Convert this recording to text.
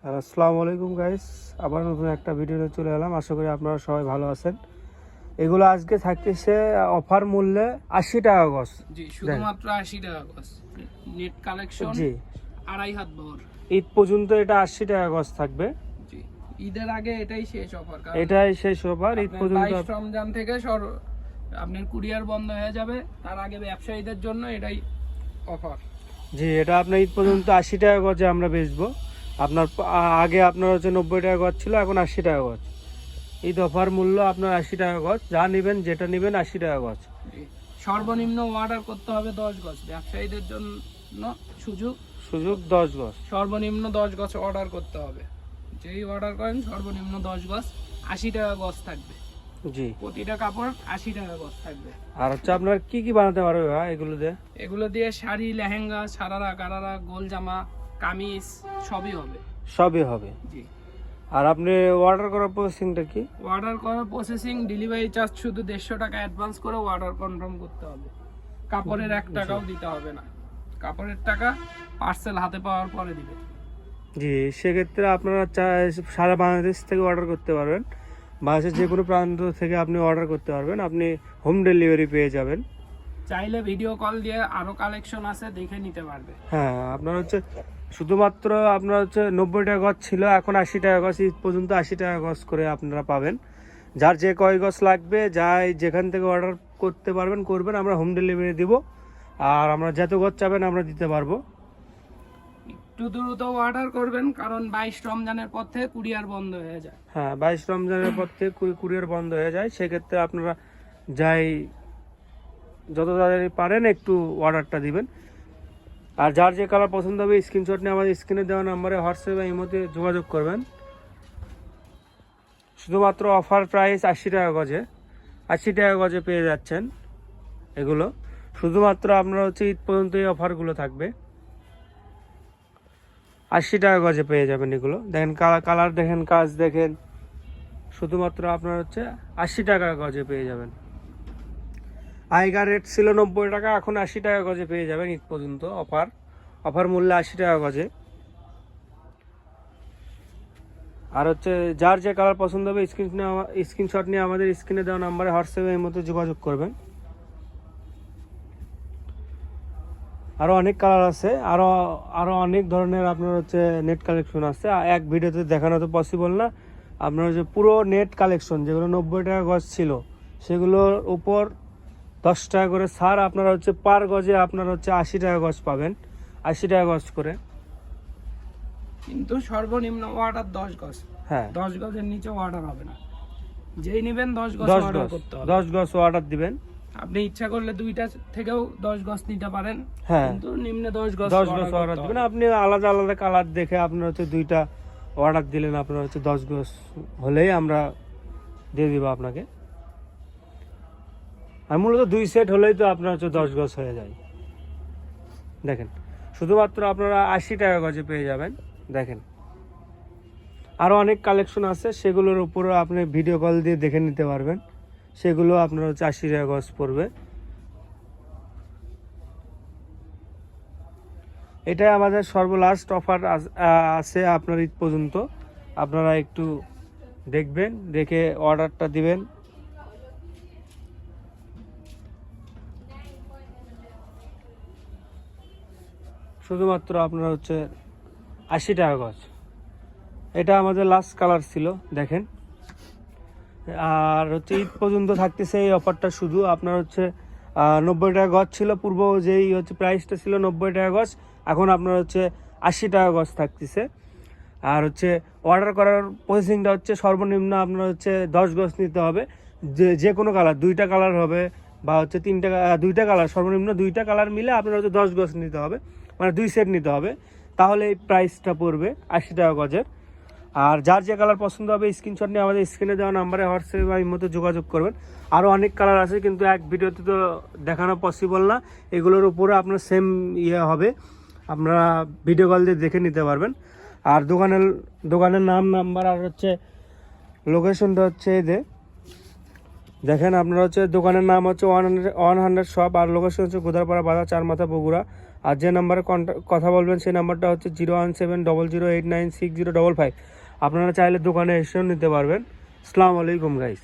আর আসসালামু আলাইকুম গাইস, আবার নতুন একটা ভিডিওতে চলে এলাম। আশা করি আপনারা সবাই ভালো আছেন। এগুলো আজকে থাকতেছে অফার মূল্যে 80 টাকা গজ। জি, শুধুমাত্র 80 টাকা গজ। নেট কালেকশন জি, আড়াই হাত বহর। ঈদ পর্যন্ত এটা 80 টাকা গজ থাকবে। জি, ঈদের আগে এটাই শেষ অফার। এটাই শেষ অফার ঈদ পর্যন্ত। 22 রমজান থেকে আপনার কুরিয়ার বন্ধ হয়ে যাবে, তার আগে ব্যবসায়ীদের জন্য এটাই অফার। জি, এটা আপনার ঈদ পর্যন্ত 80 টাকা গজে আমরা বেচবো। আপনার আগে আপনার হচ্ছে 90 টাকা গজ ছিল, এখন 80 টাকা গজ। ঈদ অফার মূল্য আপনার 80 টাকা গজ। যা নেবেন, যেটা নেবেন 80 টাকা গজ। সর্বনিম্ন অর্ডার করতে হবে 10 গজ। ব্যবসায়ীদের জন্য সুযোগ 10 গজ। সর্বনিম্ন 10 গজ অর্ডার করতে হবে। যেই অর্ডার করেন সর্বনিম্ন 10 গজ 80 টাকা গজ থাকবে। জি, প্রতিটা কাপড় 80 টাকা গজ থাকবে। আর হচ্ছে আপনার কি কি বানাতে পারবে ভাই এগুলো দিয়ে? এগুলো দিয়ে শাড়ি, লেহেঙ্গা, সারারা, গারারা, গোল জামা, কামিজ সবই হবে। সবই হবে। জি, আর আপনি অর্ডার করার প্রসেসিংটা কি? অর্ডার করার প্রসেসিং, ডেলিভারি চার্জ শুধু 150 টাকা অ্যাডভান্স করে অর্ডার কনফার্ম করতে হবে। কাপড়ের 1 টাকাও দিতে হবে না। কাপড়ের টাকা পার্সেল হাতে পাওয়ার পরে দিবে। জি, সেক্ষেত্রে আপনারা সারা বাংলাদেশ থেকে অর্ডার করতে পারবেন। বাংলাদেশের যে কোনো প্রান্ত থেকে আপনি অর্ডার করতে পারবেন। আপনি হোম ডেলিভারি পেয়ে যাবেন। চাইলে ভিডিও কল দিয়ে আরো কালেকশন আছে দেখে নিতে পারবে। হ্যাঁ, আপনার হচ্ছে শুধুমাত্র আপনার হচ্ছে 90 টাকা গজ ছিল, এখন 80 টাকা গজ। ঈদ পর্যন্ত 80 টাকা গজ করে আপনারা পাবেন। যার যে কয় গজ লাগবে, যাই যেখান থেকে অর্ডার করতে পারবেন করবেন, আমরা হোম ডেলিভারি দিব। আর আমরা যত গজ চাবেন আমরা দিতে পারবো। একটু দ্রুত অর্ডার করবেন, কারণ 22 রমজানের পর থেকে কুরিয়ার বন্ধ হয়ে যায়। হ্যাঁ, 22 রমজানের পর থেকে কুরিয়ার বন্ধ হয়ে যায়। সেক্ষেত্রে আপনারা যাই যত তাড়াতাড়ি পারেন একটু অর্ডারটা দিবেন। আর যার যে কালার পছন্দ হবে স্ক্রিনশট নিয়ে আমাদের স্ক্রিনে দেওয়া নাম্বারে হোয়াটসঅ্যাপে এই মধ্যে যোগাযোগ করবেন। শুধুমাত্র অফার প্রাইস 80 টাকা গজে। 80 টাকা গজে পেয়ে যাচ্ছেন এগুলো। শুধুমাত্র আপনারা হচ্ছে ঈদ পর্যন্ত এই অফারগুলো থাকবে। 80 টাকা গজে পেয়ে যাবেন এগুলো। দেখেন কালার দেখেন, কাজ দেখেন। শুধুমাত্র আপনার হচ্ছে 80 টাকা গজে পেয়ে যাবেন। আগেকার রেট ছিল 90 টাকা, এখন 80 টাকা গজে পেয়ে যাবেন ঈদ পর্যন্ত অফার মূল্য 80 টাকা গজে। আর হচ্ছে যার যে কালার পছন্দ হবে স্ক্রিনশট নিয়ে আমাদের স্ক্রিনে দেওয়া নাম্বারে হোয়াটসঅ্যাপে এই মতো যোগাযোগ করবেন। আরও অনেক কালার আছে, আরও অনেক ধরনের আপনার হচ্ছে নেট কালেকশন আছে। এক ভিডিওতে দেখানো তো পসিবল না। আপনার হচ্ছে পুরো নেট কালেকশন যেগুলো 90 টাকা গজ ছিল, সেগুলোর উপর 10 টাকা করে ছাড়। আপনারা হচ্ছে পার গজে আপনার হচ্ছে 80 টাকা গজ পাবেন। 80 টাকা গজ করে। কিন্তু সর্বনিম্ন অর্ডার 10 গজ। হ্যাঁ, 10 গজের নিচে অর্ডার হবে না। যেই নেবেন 10 গজ 10 অর্ডার গজ করতে হবে। 10 গজ অর্ডার দিবেন। আপনি ইচ্ছা করলে দুইটা থেকেও 10 গজ নিতে পারেন। হ্যাঁ, কিন্তু নিম্নে 10 গজ 10 গজ অর্ডার দিবেন। আপনি আলাদা আলাদা কালার দেখে আপনার হচ্ছে দুইটা অর্ডার দিলেন, আপনার হচ্ছে 10 গজ হলেই আমরা দিয়ে দিব আপনাকে। আর মূলত 2 সেট হলেই তো আপনার হচ্ছে 10 গজ হয়ে যায়। দেখেন, শুধুমাত্র আপনারা 80 টাকা গজে পেয়ে যাবেন। দেখেন, আরও অনেক কালেকশন আছে, সেগুলোর উপরও আপনি ভিডিও কল দিয়ে দেখে নিতে পারবেন। সেগুলো আপনার হচ্ছে 80 টাকা গজ পড়বে। এটাই আমাদের সর্বলাস্ট অফার আছে আপনার ঈদ পর্যন্ত। আপনারা একটু দেখবেন, দেখে অর্ডারটা দিবেন। শুধুমাত্র আপনার হচ্ছে 80 টাকা গজ। এটা আমাদের লাস্ট কালার ছিল, দেখেন। আর হচ্ছে ঈদ পর্যন্ত থাকতেছে এই অফারটা। শুধু আপনার হচ্ছে 90 টাকা গজ ছিল পূর্ব, যেই হচ্ছে প্রাইসটা ছিল 90 টাকা গজ, এখন আপনার হচ্ছে 80 টাকা গজ থাকতেছে। আর হচ্ছে অর্ডার করার প্রসেসিংটা হচ্ছে সর্বনিম্ন আপনার হচ্ছে 10 গজ নিতে হবে। যে কোনো কালার, 2টা কালার হবে বা হচ্ছে 2টা কালার, সর্বনিম্ন 2টা কালার মিলে আপনার হচ্ছে 10 গজ নিতে হবে, মানে 2 সেট নিতে হবে। তাহলে এই প্রাইসটা পড়বে 80 টাকা গজের। আর যার যে কালার পছন্দ হবে স্ক্রিনশট নিয়ে আমাদের স্ক্রিনে দেওয়া নাম্বারে হোয়াটসঅ্যাপে বা মতো যোগাযোগ করবেন। আরও অনেক কালার আছে, কিন্তু এক ভিডিওতে তো দেখানো পসিবল না। এগুলোর উপরে আপনার সেম হবে, আপনারা ভিডিও কল দিয়ে দেখে নিতে পারবেন। আর দোকানের নাম, নাম্বার আর হচ্ছে লোকেশনটা হচ্ছে এই যে দেখেন। আপনারা হচ্ছে দোকানের নাম হচ্ছে 100 শপ, আর লোকেশন হচ্ছে গোদারপাড়া বাজার, চারমাথা, বগুড়া। আর যে নাম্বারে কথা বলবেন সেই নাম্বারটা হচ্ছে 01700896055। আপনারা চাইলে দোকানে এসেও নিতে পারবেন। আসসালামু আলাইকুম গাইস।